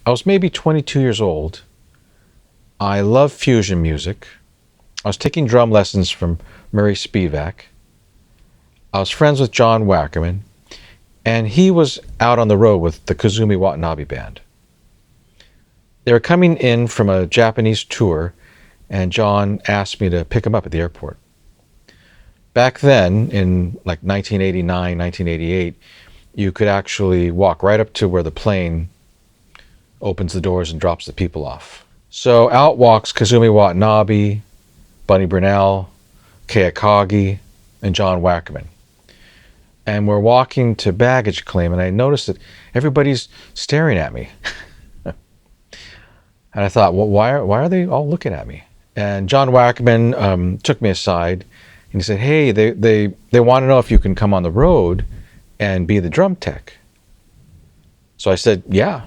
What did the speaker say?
I was maybe 22 years old. I love fusion music. I was taking drum lessons from Murray Spivak. I was friends with John Wackerman, and he was out on the road with the Kazumi Watanabe band. They were coming in from a Japanese tour, and John asked me to pick him up at the airport. Back then, in like 1989, 1988, you could actually walk right up to where the plane opens the doors and drops the people off. So out walks Kazumi Watanabe, Bunny Brunel, Kei Akagi, and John Wackerman. And we're walking to baggage claim, and I noticed that everybody's staring at me. And I thought, well, why are they all looking at me? And John Wackerman took me aside, and he said, hey, they want to know if you can come on the road and be the drum tech. So I said, yeah,